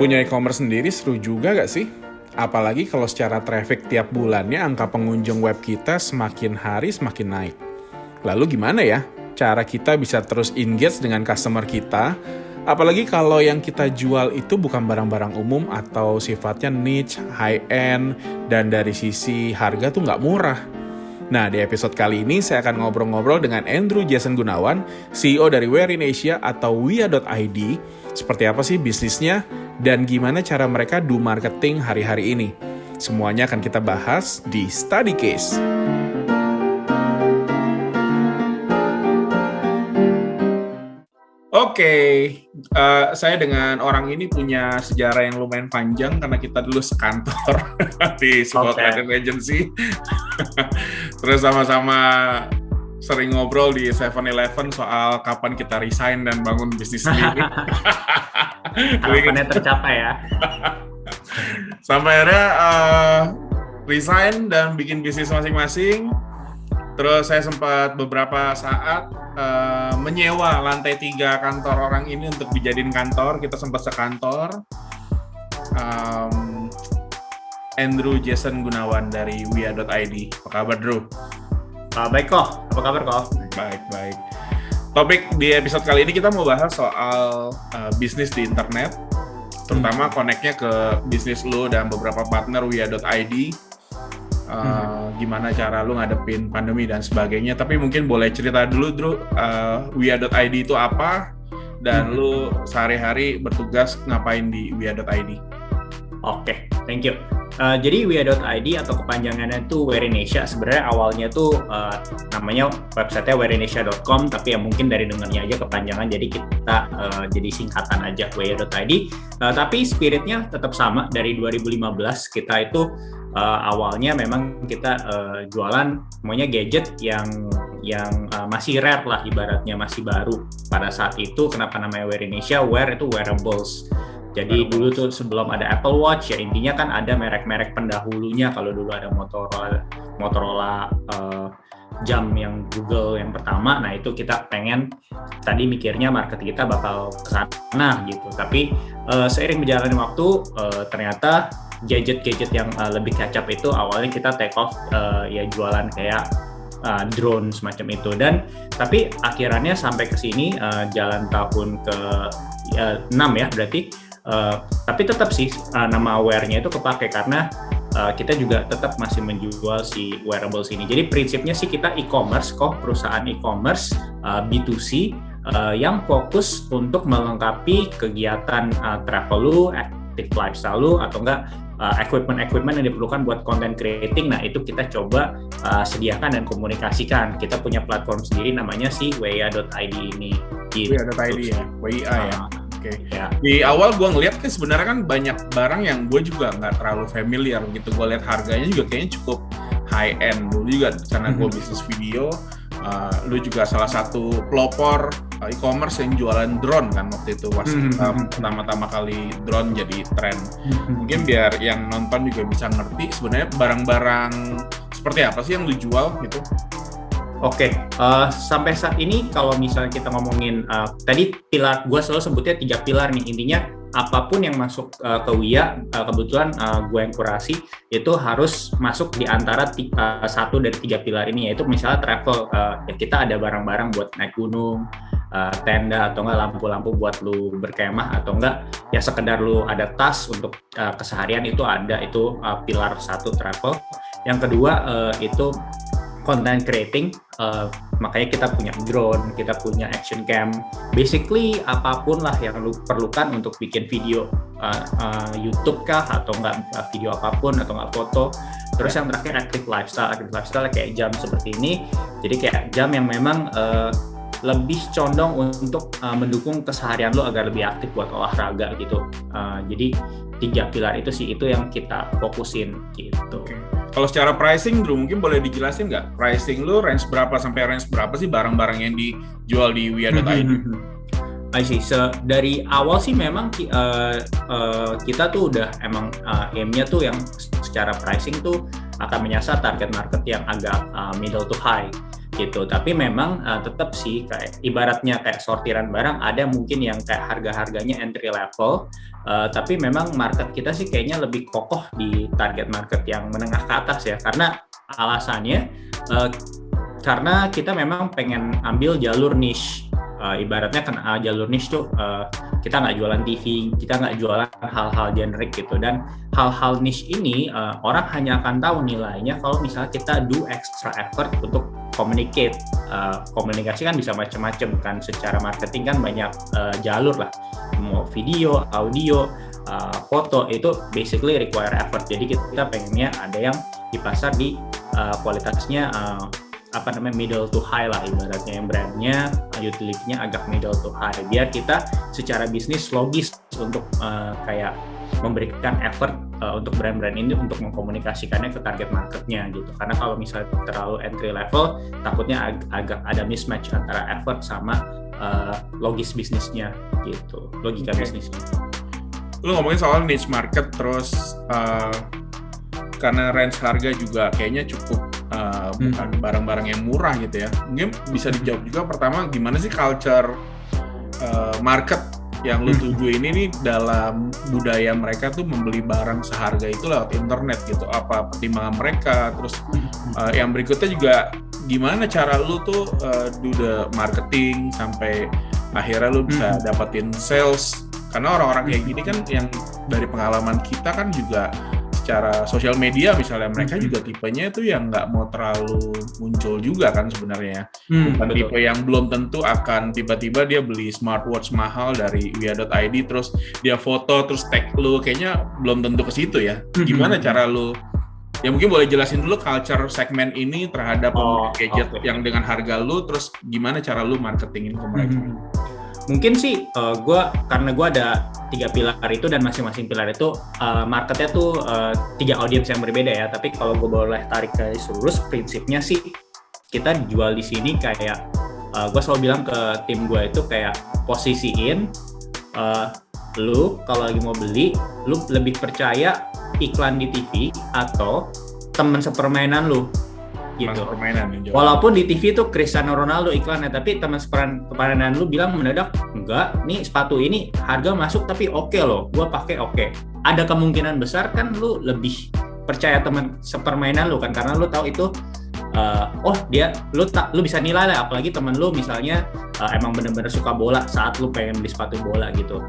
Punya e-commerce sendiri seru juga gak sih? Apalagi kalau secara traffic tiap bulannya angka pengunjung web kita semakin hari semakin naik. Lalu gimana ya cara kita bisa terus engage dengan customer kita? Apalagi kalau yang kita jual itu bukan barang-barang umum atau sifatnya niche, high-end, dan dari sisi harga tuh nggak murah. Nah, di episode kali ini saya akan ngobrol-ngobrol dengan Andrew Jason Gunawan, CEO dari Where in Asia atau Wia.id. Seperti apa sih bisnisnya dan gimana cara mereka do marketing hari-hari ini. Semuanya akan kita bahas di Study Case. Oke, saya dengan orang ini punya sejarah yang lumayan panjang karena kita dulu sekantor di sebuah creative agency. Terus sama-sama sering ngobrol di 7-Eleven soal kapan kita resign dan bangun bisnis sendiri. Harapannya tercapai ya. Sampai akhirnya resign dan bikin bisnis masing-masing. Terus saya sempat beberapa saat menyewa lantai 3 kantor orang ini untuk dijadiin kantor. Kita sempat sekantor. Andrew Jason Gunawan dari Wia.id. Apa kabar, Drew? Baik kok. Apa kabar kok? Baik. Topik di episode kali ini kita mau bahas soal bisnis di internet. Terutama connect-nya ke bisnis lu dan beberapa partner Wia.id. Gimana cara lu ngadepin pandemi dan sebagainya. Tapi mungkin boleh cerita dulu, Drew, Wia.id itu apa dan lu sehari-hari bertugas ngapain di Wia.id? Oke, thank you. Jadi Wia.id atau kepanjangannya itu Where in Asia. Sebenarnya awalnya tuh namanya websitenya whereinasia.com, tapi ya mungkin dari dengarnya aja kepanjangan, jadi kita jadi singkatan aja Wia.id. Tapi spiritnya tetap sama. Dari 2015 kita itu awalnya memang kita jualan semuanya gadget yang masih rare lah, ibaratnya masih baru pada saat itu. Kenapa namanya Where in Asia? Wear itu wearables. Jadi dulu tuh sebelum ada Apple Watch ya intinya kan ada merek-merek pendahulunya. Kalau dulu ada Motorola jam yang Google yang pertama, nah itu kita pengen tadi mikirnya market kita bakal kesana gitu. Tapi seiring berjalannya waktu ternyata gadget-gadget yang lebih catch up itu awalnya kita take off ya jualan kayak drone semacam itu. Dan tapi akhirannya sampai ke sini jalan tahun ke 6 ya berarti. Tapi tetap sih nama wear-nya itu kepake karena kita juga tetap masih menjual si wearables ini. Jadi prinsipnya sih kita e-commerce kok, perusahaan e-commerce B2C yang fokus untuk melengkapi kegiatan travel lu, active lifestyle lu, atau enggak equipment yang diperlukan buat content creating. Nah itu kita coba sediakan dan komunikasikan. Kita punya platform sendiri namanya si Wia.id ini. Gitu. Wia.id ya, WIA ya. Oke. Ya. Di awal gue ngeliat kan sebenarnya kan banyak barang yang gue juga nggak terlalu familiar gitu. Gue lihat harganya juga kayaknya cukup high end dulu juga karena gue bisnis video. Lu juga salah satu pelopor e-commerce yang jualan drone kan waktu itu pas pertama-tama kali drone jadi tren. Mungkin biar yang nonton juga bisa ngerti sebenarnya barang-barang seperti apa sih yang lu jual gitu. Oke, sampai saat ini kalau misalnya kita ngomongin tadi pilar, gue selalu sebutnya 3 pilar nih. Intinya apapun yang masuk ke Wia, kebetulan gue yang kurasi itu harus masuk di antara 1 dari 3 pilar ini, yaitu misalnya travel, ya kita ada barang-barang buat naik gunung, tenda atau enggak lampu-lampu buat lu berkemah, atau enggak ya sekedar lu ada tas untuk keseharian itu ada, itu pilar 1 travel. Yang kedua itu content creating, makanya kita punya drone, kita punya action cam, basically apapun lah yang lu perlukan untuk bikin video YouTube kah, atau enggak video apapun, atau enggak foto. Terus yang terakhir active lifestyle kayak jam seperti ini, jadi kayak jam yang memang lebih condong untuk mendukung keseharian lu agar lebih aktif buat olahraga gitu. Jadi 3 pilar itu sih, itu yang kita fokusin gitu. Okay. Kalau secara pricing, Drew, mungkin boleh dijelasin nggak? Pricing lu range berapa sampai range berapa sih barang-barang yang dijual di Wia.id? I see. Dari awal sih memang kita tuh udah emang aim-nya tuh yang secara pricing tuh akan menyasar target market yang agak middle to high. gitu. Tapi memang tetap sih kayak ibaratnya kayak sortiran barang, ada mungkin yang kayak harga-harganya entry level, tapi memang market kita sih kayaknya lebih kokoh di target market yang menengah ke atas ya, karena alasannya karena kita memang pengen ambil jalur niche. Ibaratnya kan jalur niche tuh kita nggak jualan TV, kita nggak jualan hal-hal generik gitu, dan hal-hal niche ini orang hanya akan tahu nilainya kalau misalnya kita do extra effort untuk communicate. Komunikasi kan bisa macam-macam kan, secara marketing kan banyak jalur lah, mau video, audio, foto, itu basically require effort. Jadi kita pengennya ada yang di pasar di kualitasnya middle to high lah, ibaratnya yang brandnya utility-nya agak middle to high, biar kita secara bisnis logis untuk kayak memberikan effort untuk brand-brand ini untuk mengkomunikasikannya ke target marketnya gitu. Karena kalau misalnya terlalu entry level, takutnya agak ada mismatch antara effort sama logis bisnisnya gitu, logika bisnisnya. Lu ngomongin soal niche market, terus karena range harga juga kayaknya cukup bukan barang-barang yang murah gitu ya. Mungkin bisa dijawab juga pertama, gimana sih culture market yang lu tuju ini nih dalam budaya mereka tuh membeli barang seharga itu lewat internet gitu. Apa pertimbangan mereka? Terus yang berikutnya juga gimana cara lu tuh do the marketing sampai akhirnya lu bisa dapetin sales. Karena orang-orang kayak gini kan yang dari pengalaman kita kan juga secara sosial media misalnya, mereka juga tipenya itu yang nggak mau terlalu muncul juga kan sebenarnya. Bukan tipe yang belum tentu akan tiba-tiba dia beli smartwatch mahal dari via.id terus dia foto terus tag lu, kayaknya belum tentu ke situ ya. Gimana cara lu, ya mungkin boleh jelasin dulu culture segmen ini terhadap gadget yang dengan harga lu, terus gimana cara lu marketingin ke mereka. Mungkin sih karena gue ada 3 pilar itu, dan masing-masing pilar itu marketnya tuh 3 audiens yang berbeda ya. Tapi kalau gue boleh tarik garis lurus, prinsipnya sih kita jual di sini kayak gue selalu bilang ke tim gue itu kayak posisiin lu kalau lagi mau beli, lu lebih percaya iklan di TV atau teman sepermainan lu gitu. Walaupun di TV tuh Cristiano Ronaldo iklannya, tapi teman sepermainan lu bilang mendadak, enggak, nih sepatu ini harga masuk tapi oke loh, gua pakai oke. Ada kemungkinan besar kan lu lebih percaya teman sepermainan lu kan, karena lu tahu itu lu bisa nilai lah, apalagi teman lu misalnya emang bener-bener suka bola saat lu pengen beli sepatu bola gitu.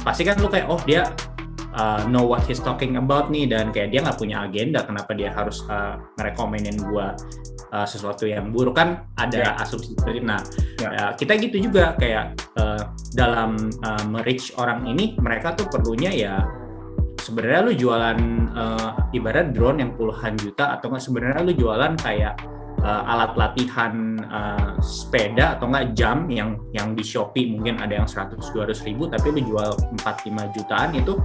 Pasti kan lu kayak dia know what he's talking about nih, dan kayak dia nggak punya agenda, kenapa dia harus ngerekomenin gua sesuatu yang buruk kan, ada asumsi seperti itu. Nah, kita gitu juga kayak dalam merich orang ini, mereka tuh perlunya ya sebenarnya lu jualan ibarat drone yang puluhan juta, atau nggak sebenarnya lu jualan kayak alat latihan sepeda atau nggak jam yang di Shopee mungkin ada yang 100-200 ribu, tapi lu jual 4-5 jutaan, itu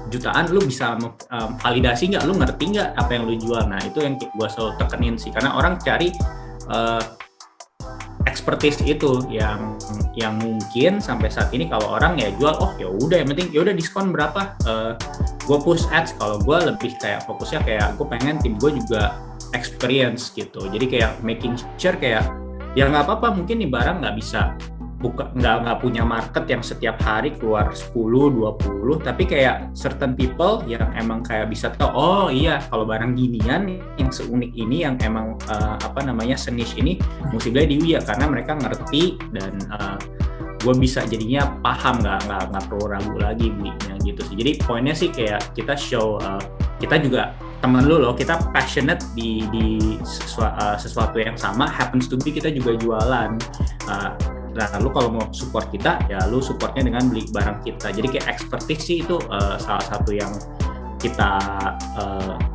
jutaan lu bisa validasi nggak, lu ngerti nggak apa yang lu jual. Nah itu yang gue selalu tekenin sih, karena orang cari expertise itu yang mungkin sampai saat ini kalau orang ya jual ya udah, yang penting ya udah diskon berapa, gue push ads. Kalau gue lebih kayak fokusnya kayak gue pengen tim gue juga experience gitu, jadi kayak making sure kayak ya nggak apa-apa mungkin nih barang nggak bisa nggak punya market yang setiap hari keluar 10-20, tapi kayak certain people yang emang kayak bisa tahu, iya kalau barang ginian yang seunik ini yang emang seniche ini mesti beli di Wia, karena mereka ngerti dan gue bisa jadinya paham, nggak perlu ragu lagi belinya gitu sih. Jadi poinnya sih kayak kita show kita juga temen lu loh, kita passionate di sesuatu yang sama, happens to be kita juga jualan. Nah, lu kalau mau support kita, ya lu supportnya dengan beli barang kita. Jadi kayak expertise sih itu salah satu yang kita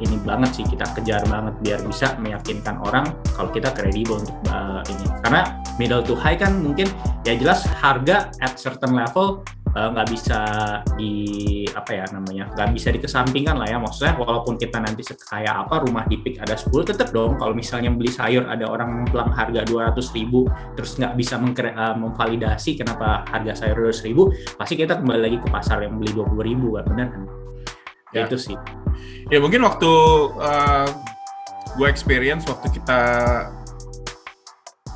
ini banget sih, kita kejar banget biar bisa meyakinkan orang kalau kita kredibel untuk ini. Karena middle to high kan mungkin ya jelas harga at certain level nggak bisa nggak bisa dikesampingkan lah ya. Maksudnya walaupun kita nanti sekaya apa, rumah di PIK ada 10, tetap dong kalau misalnya beli sayur ada orang bilang harga 200 ribu terus nggak bisa memvalidasi kenapa harga sayur 200 ribu, pasti kita kembali lagi ke pasar yang beli 20 ribu kan, benar kan? Ya. Itu sih ya, mungkin waktu gue experience waktu kita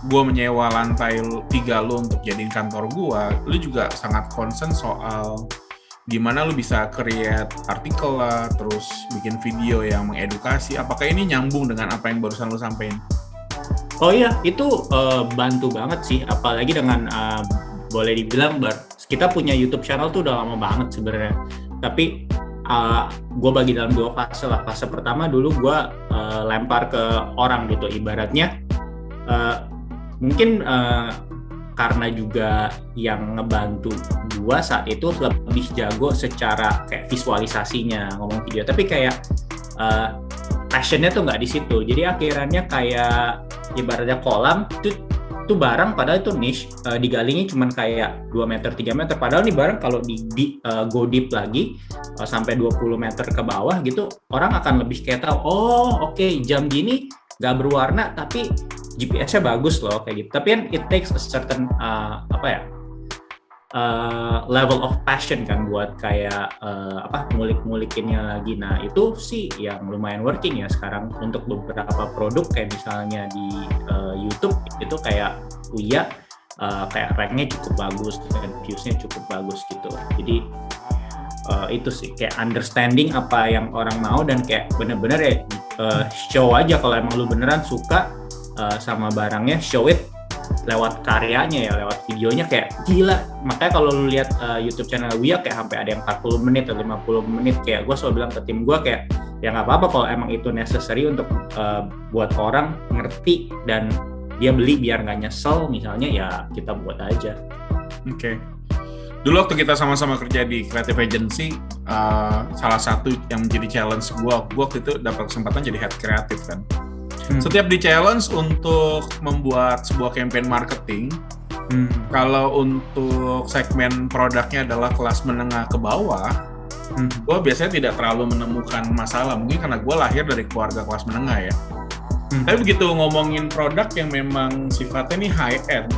gue menyewa lantai 3 lu untuk jadiin kantor gue, lu juga sangat concern soal gimana lu bisa create artikel lah, terus bikin video yang mengedukasi. Apakah ini nyambung dengan apa yang barusan lu sampein? Oh iya, itu bantu banget sih, apalagi dengan boleh dibilang kita punya YouTube channel tuh udah lama banget sebenarnya. Tapi gue bagi dalam 2 fase lah. Fase pertama dulu gue lempar ke orang gitu, ibaratnya mungkin karena juga yang ngebantu gue saat itu lebih jago secara kayak visualisasinya ngomong video, tapi kayak passionnya tuh nggak di situ. Jadi akhirnya kayak ibaratnya kolam itu barang, padahal itu niche, digalinya cuman kayak 2 meter 3 meter, padahal nih barang kalau go deep lagi sampai 20 meter ke bawah gitu, orang akan lebih kayak tahu, oke, jam gini nggak berwarna tapi GPS-nya bagus loh kayak gitu. Tapi kan it takes a certain level of passion kan buat kayak ngulik-ngulikinnya lagi. Nah itu sih yang lumayan working ya sekarang untuk beberapa produk kayak misalnya di YouTube itu kayak Uya kayak rank-nya cukup bagus dan views-nya cukup bagus gitu. Jadi itu sih kayak understanding apa yang orang mau dan kayak bener-bener ya show aja kalau emang lu beneran suka sama barangnya, show it lewat karyanya ya, lewat videonya kayak gila. Makanya kalau lu lihat YouTube channel Wia kayak sampai ada yang 40 menit atau 50 menit, kayak gue selalu bilang ke tim gue kayak ya nggak apa-apa kalau emang itu necessary untuk buat orang ngerti dan dia beli biar nggak nyesel misalnya, ya kita buat aja. Oke. Dulu waktu kita sama-sama kerja di Creative Agency, salah satu yang menjadi challenge gue waktu itu dapat kesempatan jadi head kreatif kan. Setiap di challenge untuk membuat sebuah campaign marketing, kalau untuk segmen produknya adalah kelas menengah ke bawah, gue biasanya tidak terlalu menemukan masalah, mungkin karena gue lahir dari keluarga kelas menengah ya. Tapi begitu ngomongin produk yang memang sifatnya nih high end,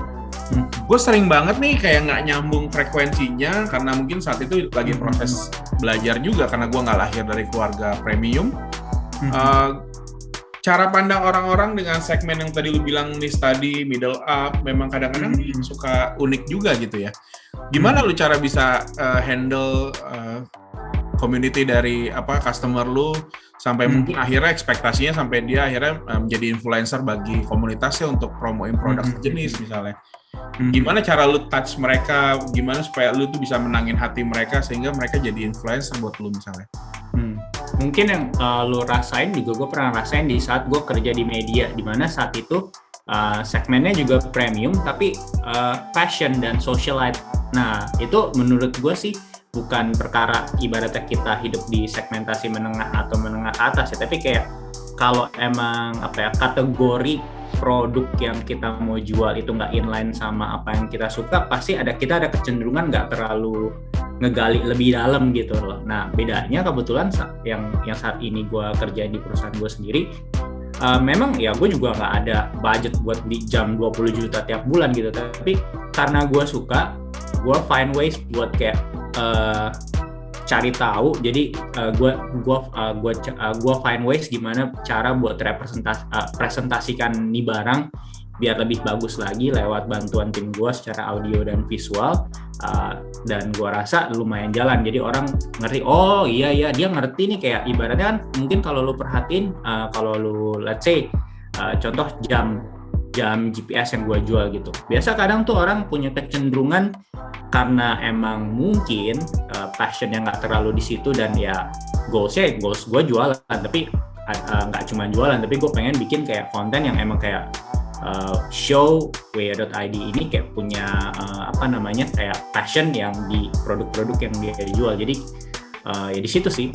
gue sering banget nih kayak nggak nyambung frekuensinya, karena mungkin saat itu lagi proses belajar juga karena gue nggak lahir dari keluarga premium. Cara pandang orang-orang dengan segmen yang tadi lu bilang nih study, middle up, memang kadang-kadang suka unik juga gitu ya. Gimana lu cara bisa handle community dari customer lu sampai mungkin akhirnya ekspektasinya sampai dia akhirnya menjadi influencer bagi komunitasnya untuk promoin produk sejenis misalnya. Gimana cara lu touch mereka, gimana supaya lu tuh bisa menangin hati mereka sehingga mereka jadi influencer buat lu misalnya? Mungkin yang lu rasain juga gue pernah rasain di saat gue kerja di media, di mana saat itu segmennya juga premium tapi fashion dan socialite. Nah itu menurut gue sih bukan perkara ibaratnya kita hidup di segmentasi menengah atau menengah atas ya, tapi kayak kalau emang kategori produk yang kita mau jual itu nggak inline sama apa yang kita suka, pasti kita ada kecenderungan nggak terlalu ngegali lebih dalam gitu loh. Nah bedanya kebetulan yang saat ini gue kerja di perusahaan gue sendiri, memang ya gue juga nggak ada budget buat beli jam 20 juta tiap bulan gitu, tapi karena gue suka, gue find ways buat kayak cari tahu. Jadi gue find ways gimana cara buat presentasikan nih barang biar lebih bagus lagi lewat bantuan tim gue secara audio dan visual, dan gue rasa lumayan jalan. Jadi orang ngerti, oh iya dia ngerti nih, kayak ibaratnya kan mungkin kalau lu perhatiin, kalau lu let's say contoh jam GPS yang gue jual gitu, biasa kadang tuh orang punya kecenderungan karena emang mungkin passionnya nggak terlalu di situ, dan ya goals gue jualan, tapi nggak cuma jualan, tapi gue pengen bikin kayak konten yang emang kayak show Wia.id ini kayak punya kayak passion yang di produk-produk yang dia jual. Jadi ya di situ sih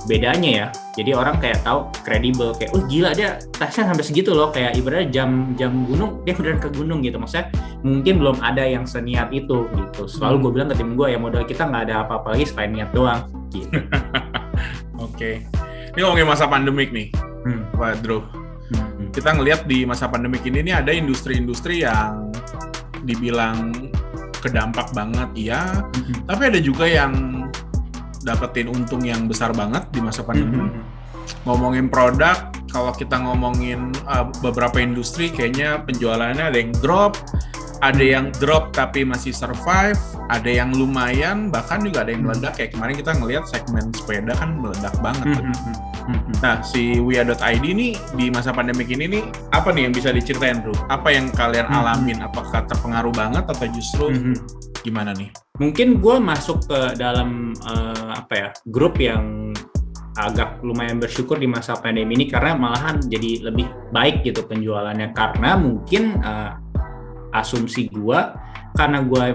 bedanya ya. Jadi orang kayak tahu kredibel, kayak gila dia tasnya sampai segitu loh, kayak ibaratnya jam gunung dia beneran ke gunung gitu. Maksudnya mungkin belum ada yang seniat itu gitu. Selalu gue bilang ke tim gue ya, modal kita nggak ada apa-apa lagi selain niat doang gitu. Oke. Ini ngomongin masa pandemik nih, Pak Drew. Kita ngelihat di masa pandemik ini ada industri-industri yang dibilang kedampak banget, iya. Tapi ada juga yang dapetin untung yang besar banget di masa pandemi. Ngomongin produk, kalau kita ngomongin beberapa industri, kayaknya penjualannya ada yang drop, ada yang drop tapi masih survive, ada yang lumayan, bahkan juga ada yang meledak. Kayak kemarin kita ngelihat segmen sepeda kan meledak banget. Nah, si Wia.id nih di masa pandemik ini nih, apa nih yang bisa diceritain, Bro? Apa yang kalian alamin? Apakah terpengaruh banget atau justru gimana nih? Mungkin gue masuk ke dalam grup yang agak lumayan bersyukur di masa pandemi ini, karena malahan jadi lebih baik gitu penjualannya, karena mungkin asumsi gue, karena gue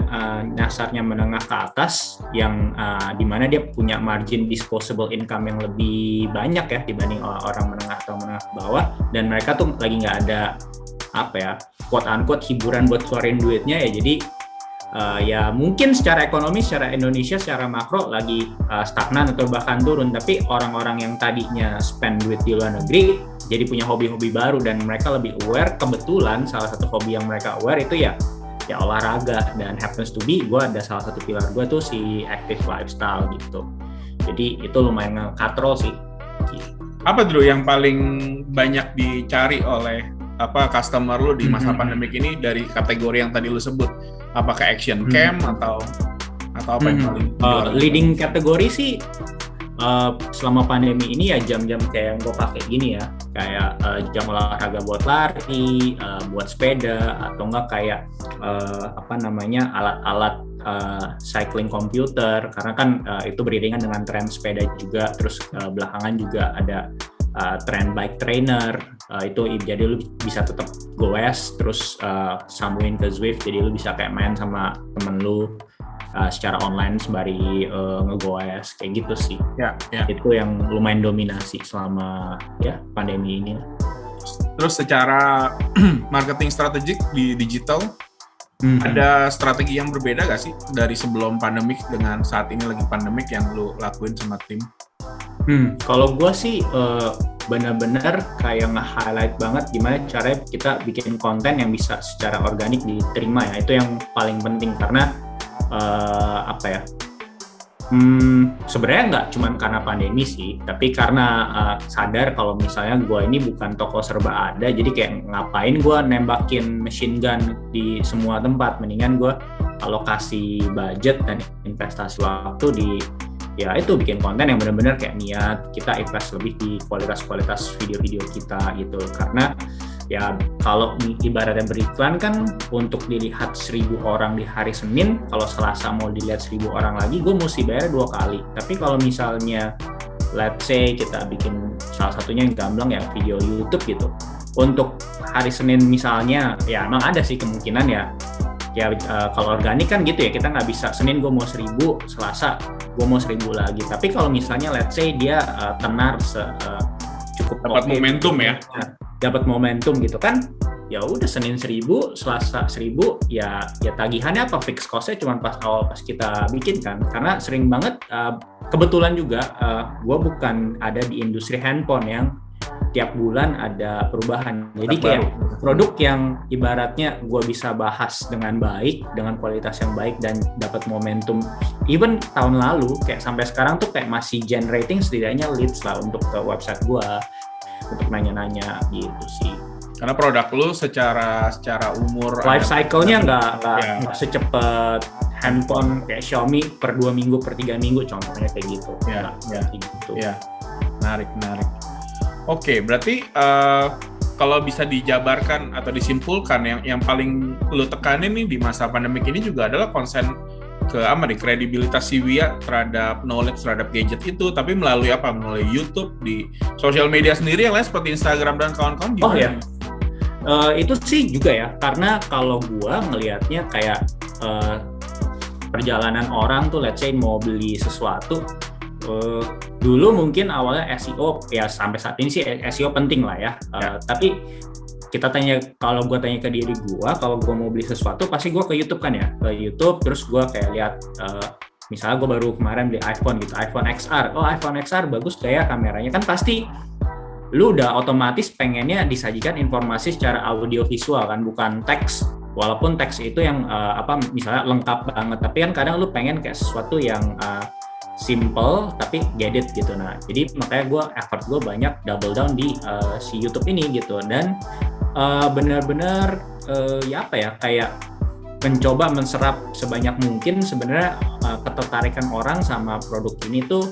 nyasarnya menengah ke atas, yang dimana dia punya margin disposable income yang lebih banyak ya dibanding orang menengah atau menengah ke bawah, dan mereka tuh lagi nggak ada quote unquote hiburan buat keluarin duitnya ya. Jadi ya mungkin secara ekonomi, secara Indonesia, secara makro lagi stagnan atau bahkan turun, tapi orang-orang yang tadinya spend duit di luar negeri jadi punya hobi-hobi baru dan mereka lebih aware. Kebetulan salah satu hobi yang mereka aware itu ya olahraga, dan happens to be gue ada salah satu pilar gue tuh si active lifestyle gitu. Jadi itu lumayan nge-control sih. Apa dulu yang paling banyak dicari oleh customer lu di masa pandemik ini dari kategori yang tadi lu sebut? Apakah action cam atau apa yang paling leading kategori sih selama pandemi ini ya jam-jam kayak yang gue pakai gini ya, kayak jam olahraga buat lari, buat sepeda, atau enggak kayak alat-alat cycling computer, karena kan itu beriringan dengan tren sepeda juga. Terus belakangan juga ada tren bike trainer, itu jadi lu bisa tetap goes terus sambungin ke Zwift, jadi lu bisa kayak main sama temen lu secara online sembari ngegoes kayak gitu sih. Ya. Itu yang lumayan dominasi selama pandemi ini. Terus secara marketing strategik di digital, ada strategi yang berbeda gak sih dari sebelum pandemik dengan saat ini lagi pandemik yang lu lakuin sama tim? Kalau gue sih benar-benar kayak nge-highlight banget gimana caranya kita bikin konten yang bisa secara organik diterima ya. Itu yang paling penting, karena sebenarnya nggak cuma karena pandemi sih, tapi karena sadar kalau misalnya gue ini bukan toko serba ada, jadi kayak ngapain gue nembakin machine gun di semua tempat, mendingan gue alokasi budget dan investasi waktu di itu bikin konten yang benar-benar kayak niat kita invest lebih di kualitas video-video kita gitu. Karena ya kalau ibaratnya beriklan kan untuk dilihat 1.000 orang di hari Senin, kalau Selasa mau dilihat 1.000 orang lagi, gue mesti bayar 2 kali. Tapi kalau misalnya let's say kita bikin salah satunya yang gamblang ya video YouTube gitu, untuk hari Senin misalnya ya emang ada sih kemungkinan kalau organik kan gitu ya, kita nggak bisa Senin gue mau 1.000, Selasa gue mau 1.000 lagi. Tapi kalau misalnya let's say dia tenar cukup dapat momentum ya, dapat momentum gitu kan, ya udah Senin 1.000, Selasa 1.000, ya tagihannya apa, fix cost-nya cuma pas kita bikin kan. Karena sering banget kebetulan juga gue bukan ada di industri handphone yang tiap bulan ada perubahan. Jadi kayak produk yang ibaratnya gue bisa bahas dengan baik, dengan kualitas yang baik dan dapat momentum. Even tahun lalu kayak sampai sekarang tuh kayak masih generating setidaknya leads lah untuk ke website gue, untuk nanya-nanya gitu sih. Karena produk lu secara umur life cycle-nya nggak secepat handphone kayak Xiaomi per 2 minggu, per 3 minggu contohnya kayak gitu. Gitu. Ya. Menarik. Oke, berarti kalau bisa dijabarkan atau disimpulkan yang paling lu tekanin nih di masa pandemik ini juga adalah konsen kredibilitas si Wia terhadap knowledge terhadap gadget itu, tapi melalui YouTube, di sosial media sendiri yang lain seperti Instagram dan kawan-kawan gimana? Oh ya, itu sih juga ya, karena kalau gua ngelihatnya kayak perjalanan orang tuh let's say mau beli sesuatu, dulu mungkin awalnya SEO ya, sampai saat ini sih SEO penting lah ya. Tapi kalau gue tanya ke diri gue, kalau gue mau beli sesuatu pasti gue ke YouTube kan ya, ke YouTube terus gue kayak lihat misalnya gue baru kemarin beli iPhone gitu, iPhone XR. Oh, iPhone XR bagus kayak kameranya, kan pasti lu udah otomatis pengennya disajikan informasi secara audio visual kan, bukan teks. Walaupun teks itu yang misalnya lengkap banget, tapi kan kadang lu pengen kayak sesuatu yang simple tapi get it gitu. Nah, jadi makanya effort gue banyak double down di si YouTube ini gitu, dan benar-benar ya apa ya, kayak mencoba menserap sebanyak mungkin sebenarnya ketertarikan orang sama produk ini tuh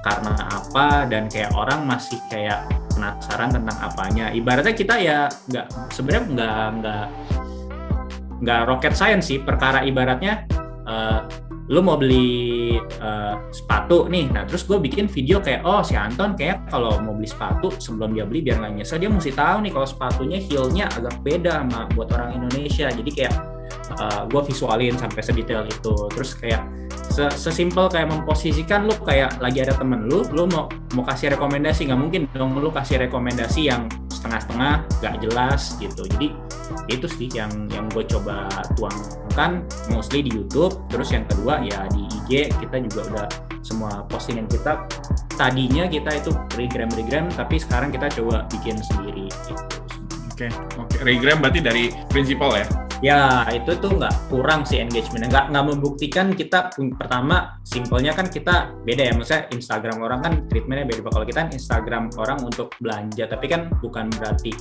karena apa, dan kayak orang masih kayak penasaran tentang apanya. Ibaratnya kita ya nggak rocket science sih, perkara ibaratnya lu mau beli sepatu nih, nah terus gue bikin video kayak, oh si Anton kayak kalau mau beli sepatu sebelum dia beli biar nggak nyesel, dia mesti tahu nih kalau sepatunya heel-nya agak beda sama buat orang Indonesia. Jadi kayak gue visualin sampai sedetail itu. Terus kayak sesimpel kayak memposisikan lu kayak lagi ada temen lu mau kasih rekomendasi, nggak mungkin dong lu kasih rekomendasi yang setengah-setengah nggak jelas gitu. Jadi itu sih yang gue coba tuangkan mostly di YouTube. Terus yang kedua ya di IG kita juga udah semua postingan kita tadinya kita itu regram, tapi sekarang kita coba bikin sendiri gitu. Oke. Regram berarti dari Principal ya? Ya itu tuh nggak kurang sih engagementnya, nggak membuktikan. Kita pertama simpelnya kan kita beda ya, maksudnya Instagram orang kan treatmentnya beda. Kalau kita Instagram orang untuk belanja, tapi kan bukan berarti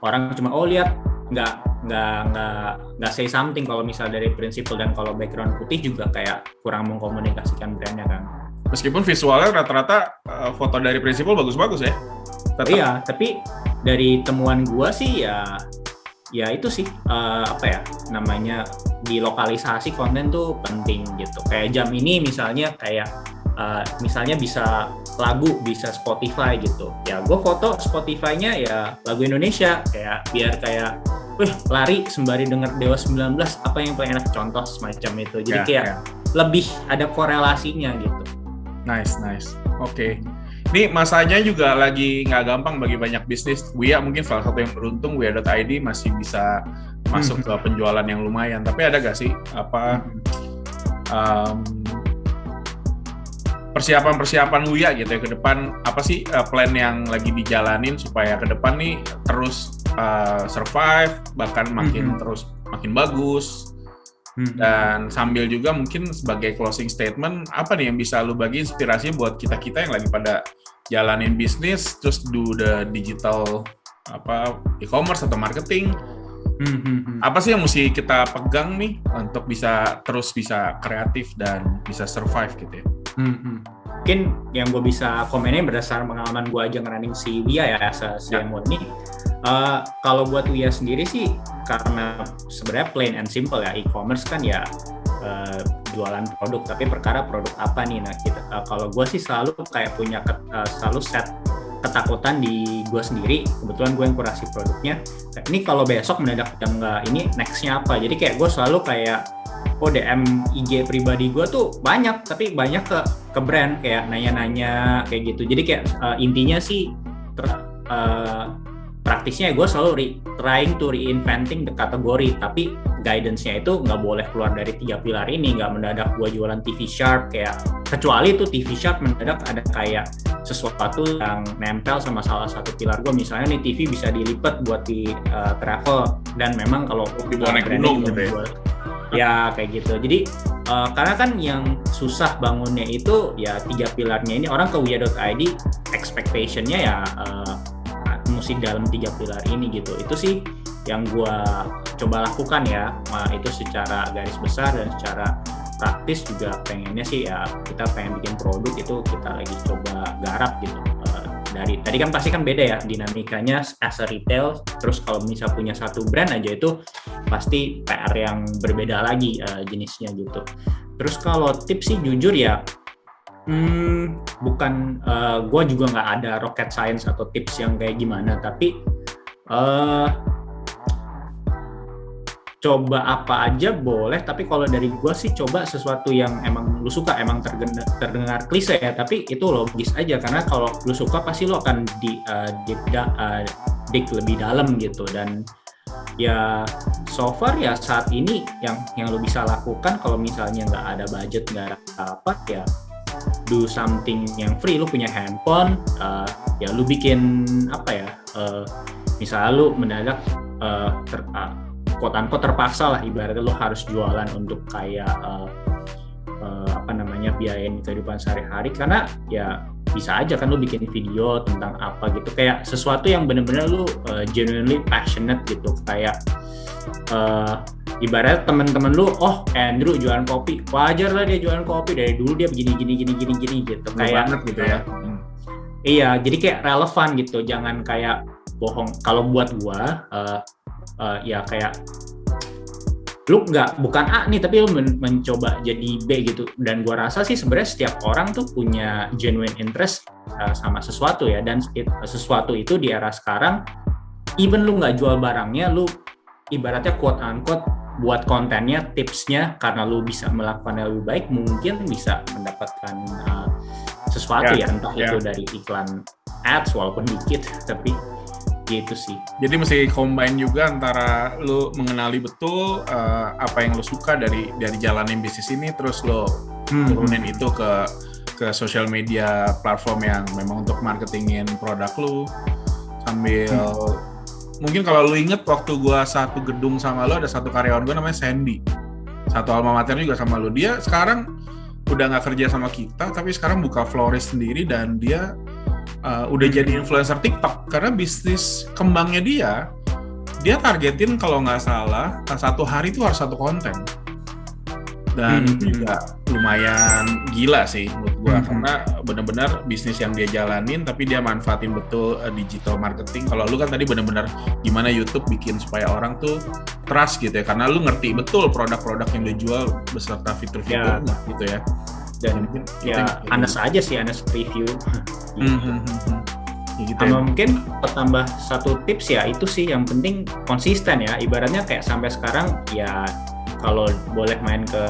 orang cuma lihat nggak say something kalau misal dari Principal. Dan kalau background putih juga kayak kurang mengkomunikasikan brandnya kan. Meskipun visualnya rata-rata foto dari Principal bagus-bagus ya? Tetap. Iya, tapi dari temuan gua sih ya itu sih apa ya namanya, di lokalisasi konten tuh penting gitu. Kayak jam ini misalnya kayak misalnya bisa lagu, bisa Spotify gitu. Ya gue foto Spotify-nya ya lagu Indonesia, kayak biar kayak lari sembari denger Dewa 19 apa yang paling enak, contoh semacam itu. Jadi kayak lebih ada korelasinya gitu. Nice. Oke. Ini masanya juga lagi nggak gampang bagi banyak bisnis. Wia mungkin salah satu yang beruntung, Wia.id masih bisa masuk ke penjualan yang lumayan. Tapi ada nggak sih persiapan Wia gitu ya ke depan? Apa sih plan yang lagi dijalanin supaya ke depan nih terus survive, bahkan makin terus makin bagus? Dan sambil juga mungkin sebagai closing statement, apa nih yang bisa lu bagi inspirasinya buat kita-kita yang lagi pada jalanin bisnis, terus do the digital e-commerce atau marketing. Apa sih yang mesti kita pegang nih untuk bisa kreatif dan bisa survive gitu ya? Mungkin yang gue bisa komenin berdasarkan pengalaman gue aja ngerunning si Wia ya, CMO ini. Kalau buat Wia sendiri sih, karena sebenarnya plain and simple ya, e-commerce kan ya jualan produk, tapi perkara produk apa nih. Nah kalau gue sih selalu kayak punya selalu set ketakutan di gue sendiri. Kebetulan gue yang kurasi produknya, ini kalau besok mendadak nggak ini, nextnya apa. Jadi kayak gue selalu kayak DM IG pribadi gue tuh banyak, tapi banyak ke brand, kayak nanya-nanya kayak gitu. Jadi kayak intinya sih praktisnya gue selalu trying to reinventing the kategori, tapi guidance-nya itu nggak boleh keluar dari 3 pilar ini. Nggak mendadak gue jualan TV Sharp, kayak kecuali itu TV Sharp mendadak ada kayak sesuatu yang nempel sama salah satu pilar gue. Misalnya nih TV bisa dilipat buat di travel, dan memang kalau di naik gunung gitu ya kayak gitu. Jadi karena kan yang susah bangunnya itu ya 3 pilarnya ini. Orang ke Wia.id expectation-nya ya mesti dalam 3 pilar ini gitu. Itu sih yang gue coba lakukan ya. Itu secara garis besar, dan secara praktis juga pengennya sih ya kita pengen bikin produk itu kita lagi coba garap gitu. Dari tadi kan pasti kan beda ya dinamikanya as a retail, terus kalau misal punya satu brand aja itu pasti PR yang berbeda lagi jenisnya gitu. Terus kalau tips sih jujur ya bukan gue juga nggak ada rocket science atau tips yang kayak gimana, tapi coba apa aja boleh, tapi kalau dari gue sih coba sesuatu yang emang lu suka. Emang terdengar klise ya, tapi itu logis aja, karena kalau lu suka pasti lu akan dig lebih dalam gitu. Dan ya so far ya saat ini yang lu bisa lakukan kalau misalnya nggak ada budget, nggak ada apa ya, do something yang free. Lu punya handphone, ya lu bikin apa ya, misalnya lu mendadak quote-unquote terpaksa lah, ibaratnya lo harus jualan untuk kayak biayain kehidupan sehari-hari, karena ya bisa aja kan lu bikin video tentang apa gitu, kayak sesuatu yang bener-bener lu genuinely passionate gitu, kayak ibarat temen-temen lu, Andrew jualan kopi, wajar lah dia jualan kopi, dari dulu dia begini gitu, kayak banget gitu ya. Iya, jadi kayak relevan gitu, jangan kayak bohong. Kalau buat gua ya kayak lu bukan A nih tapi lu mencoba jadi B gitu, dan gua rasa sih sebenarnya setiap orang tuh punya genuine interest sama sesuatu ya, dan sesuatu itu di era sekarang even lu nggak jual barangnya, lu ibaratnya quote unquote buat kontennya, tipsnya, karena lu bisa melakukannya lebih baik, mungkin bisa mendapatkan sesuatu ya entah itu dari iklan ads walaupun dikit, tapi gitu sih. Jadi mesti combine juga antara lu mengenali betul apa yang lu suka dari jalanin bisnis ini, terus lu turunin itu ke social media platform yang memang untuk marketingin produk lu, sambil mungkin kalau lu inget waktu gua satu gedung sama lu, ada satu karyawan gua namanya Sandy, satu alma mater juga sama lu. Dia sekarang udah nggak kerja sama kita, tapi sekarang buka florist sendiri, dan dia udah jadi influencer TikTok karena bisnis kembangnya dia targetin kalau nggak salah satu hari itu harus satu konten, dan itu juga lumayan gila sih menurut gua, karena benar-benar bisnis yang dia jalanin tapi dia manfaatin betul digital marketing. Kalau lu kan tadi benar-benar gimana YouTube bikin supaya orang tuh trust gitu ya, karena lu ngerti betul produk-produk yang dia jual beserta fitur-fiturnya gitu ya. Dan Anas aja sih, Anas review ya gitu sama mungkin tambah satu tips ya, itu sih yang penting konsisten ya, ibaratnya kayak sampai sekarang ya kalau boleh main ke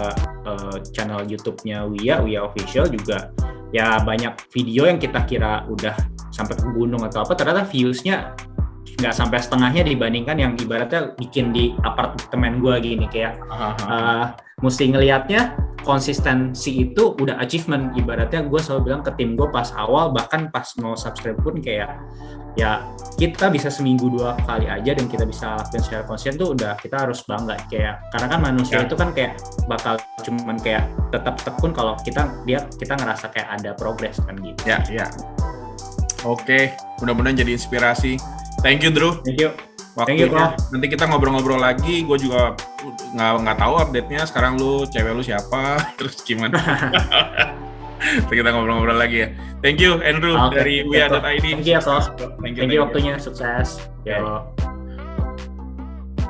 channel YouTube-nya Wia Official juga ya, banyak video yang kita kira udah sampai ke gunung atau apa, ternyata views-nya nggak sampai setengahnya dibandingkan yang ibaratnya bikin di apartemen gue gini, kayak mesti ngelihatnya konsistensi itu udah achievement. Ibaratnya gue selalu bilang ke tim gue pas awal, bahkan pas 0 subscribe pun, kayak ya kita bisa seminggu 2 kali aja dan kita bisa lakukan secara konsisten tuh udah kita harus bangga, kayak karena kan manusia itu kan kayak bakal cuman kayak tetap tekun kalau kita ngerasa kayak ada progress kan gitu. Ya. Oke, mudah-mudahan jadi inspirasi. Thank you, Drew. Thank you. Waktunya. Nanti kita ngobrol-ngobrol lagi. Gue juga nggak tahu update-nya. Sekarang cewek lu siapa? Terus gimana? Nanti kita ngobrol-ngobrol lagi ya. Thank you, Andrew dari wia.id. Thank you, Thank you waktunya. Sukses. Yo.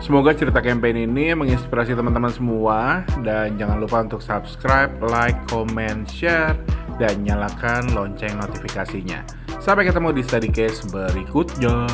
Semoga cerita campaign ini menginspirasi teman-teman semua, dan jangan lupa untuk subscribe, like, comment, share, dan nyalakan lonceng notifikasinya. Sampai ketemu di study case berikutnya.